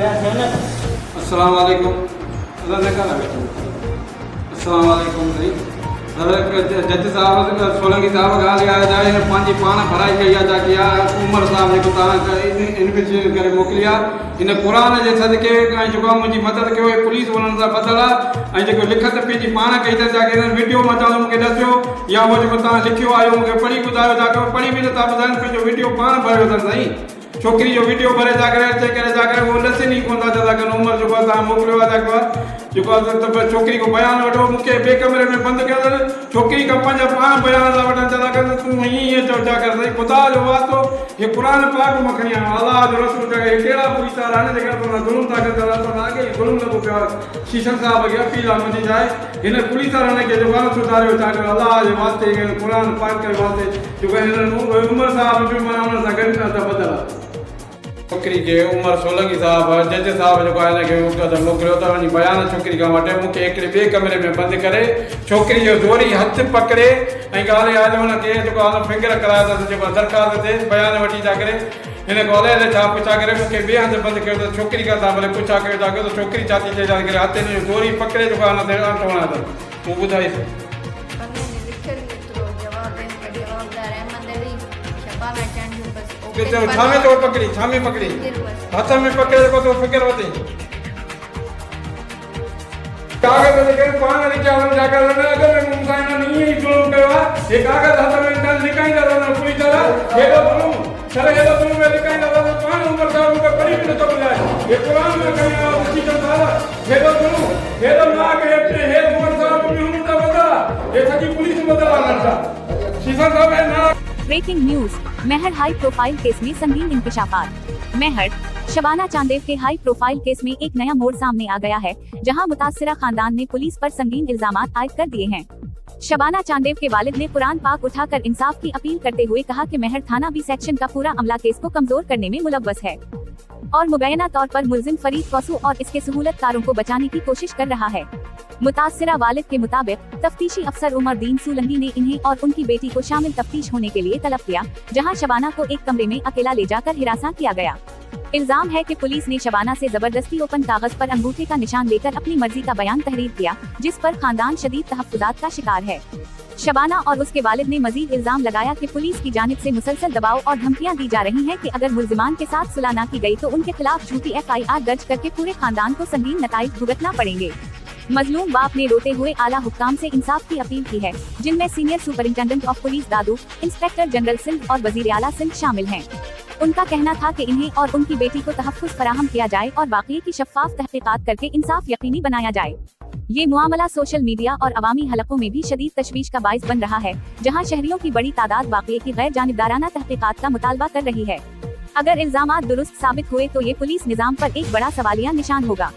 अस्सलाम वालेकुम। अस्सलाम वालेकुम जी। जज साहब सोलंकी साहब ॻाल्हि आया जाए पंहिंजी पाण भराई कई आहे ताकी उमर साहब जेको तव्हां इन्वेस्टिगेशन करे मोकिली आहे इन क़ुर जे सदके ऐं जेको आहे मुंहिंजी मदद कयो पुलिस उन्हनि सां ॿधल आहे ऐं जेको लिखत पंहिंजी पाण कई अथनि ताकी वीडियो मां चवां मूंखे ॾसियो या उहो जेको तव्हां लिखियो आहे मूंखे पढ़ी ॿुधायो ताकी पढ़ी बि नथा ॿुधाइनि पंहिंजो वीडियो पाण भरियो अथनि साईं। छोकिरी जो वीडियो भरे था करे अचे करे था करे उहो ॾसनि ई कोन था चवंदा की उमिरि जेको आहे तव्हां मोकिलियो आहे जेको आहे छोकिरी को बयानु वठो मूंखे ॿिए कमरे में बंदि कयो अथनि छोकिरी खां पंहिंजा पाण बयान था वठनि चवंदा की तूं ईअं चओ छा कर साईं ख़ुदा जो वास्तो हे क़ुर पाक मां खणी आयो अलाह जो रसूल हे कहिड़ा पुलिस वारा आहिनि जेका तव्हां ज़ुल्म था कनि था अॻे ई ज़ुल्म लॻो पियो आहे। शीशन साहब खे अपील आहे मुंहिंजी छा आहे हिन पुलिस वारनि खे जेको आहे सुधारियो छा कयो अलाह जे वास्ते क़ुर पाक जे वास्ते जेको उमर साहब बि माना हुन सां गॾु था ॿधल आहे। छोकिरी खे उमर सोलंकी साहब जज साहब जेको आहे हिनखे मोकिलियो त वञी बयान छोकिरी खां वठे मूंखे हिकिड़े ॿिए कमरे में बंदि करे छोकिरी जो ज़ोरी हथु पकिड़े ऐं ॻाल्हि आहे हुनखे जेको आहे फिंगर करायो अथसि जेको दरख़्वास्त ते बयान वठी था करे हिन खां अलॻि छा पुछा करे मूंखे ॿिए हंधि बंदि कयो त छोकिरी खां तव्हां भले पुछा कयो था कयो त छोकिरी छा थी चए छा करे हथ हिन जो ज़ोरी पकिड़े जेको आहे हुन ते आंटो हणायो अथसि तूं ॿुधाईसि। छामे तो पकड़ी छामे पकड़ी हाथ में पकड़े को तो फिकर होती कागज लेके पान लेके आवन जाकर ने अगर मुंसाइन नहीं है जुल्म करवा ये कागज हाथ में निकाल निकाल दे रहा पुलिस वाला ये तो जुल्म सर ये तो जुल्म निकाल दे रहा पान उम्र साहब को बड़ी भी तो जाए ये कुरान में कहीं उसी का सारा ये तो जुल्म ये तो ना के हे उम्र साहब भी उम्र का बता ये सभी पुलिस बदला ना शीशा साहब है ना। ब्रेकिंग न्यूज मेहर हाई प्रोफाइल केस में संगीन इंकशाफात। मेहर शबाना चांदेव के हाई प्रोफाइल केस में एक नया मोड़ सामने आ गया है जहां मुतासिरा खानदान ने पुलिस पर संगीन इल्जामात आयद कर दिए हैं। शबाना चांदेव के वालिद ने कुरान पाक उठाकर इंसाफ की अपील करते हुए कहा कि मेहर थाना बी सेक्शन का पूरा अमला केस को कमजोर करने में मुलव्वस है और मुबैना तौर पर मुल्जिम फरीद कौसू और इसके सहूलतकारों को बचाने की कोशिश कर रहा है। मुतासिरा वालिद के मुताबिक तफ्तीशी अफसर उमरदीन सोलंकी ने इन्हें और उनकी बेटी को शामिल तफ्तीश होने के लिए तलब किया जहां शबाना को एक कमरे में अकेला ले जाकर हिरासा किया गया। इल्जाम है कि पुलिस ने शबाना से जबरदस्ती ओपन कागज पर अंगूठे का निशान लेकर अपनी मर्जी का बयान तहरीर किया जिस पर खानदान शदीद तहफ्फुज़ात का शिकार है। शबाना और उसके वालिद ने मजीद इल्जाम लगाया कि पुलिस की जानिब से मुसलसल दबाव और धमकियां दी जा रही हैं कि अगर मुल्जिमान के साथ सुलह न की गई तो उनके खिलाफ झूठी FIR दर्ज करके पूरे खानदान को संगीन नताइज भुगतना पड़ेंगे। मजलूम बाप ने रोते हुए आला हुक्काम से इंसाफ की अपील की है जिनमें senior superintendent of police Dadu, inspector general Sindh और वजीर आला सिंध शामिल हैं। उनका कहना था कि इन्हें और उनकी बेटी को तहफ्फुज़ फराहम किया जाए और वाक़ये की शफ़ाफ तहक़ीक़ात करके इंसाफ यकीनी बनाया जाए। ये मामला सोशल मीडिया और अवामी हलकों में भी शदीद तशवीश का बाइस बन रहा है जहाँ शहरियों की बड़ी तादाद वाक़ये की गैर जानिबदाराना तहक़ीक़ात का मुतालबा कर रही है। अगर इल्जामात दुरुस्त साबित हुए तो ये पुलिस निज़ाम पर एक बड़ा सवालिया निशान होगा।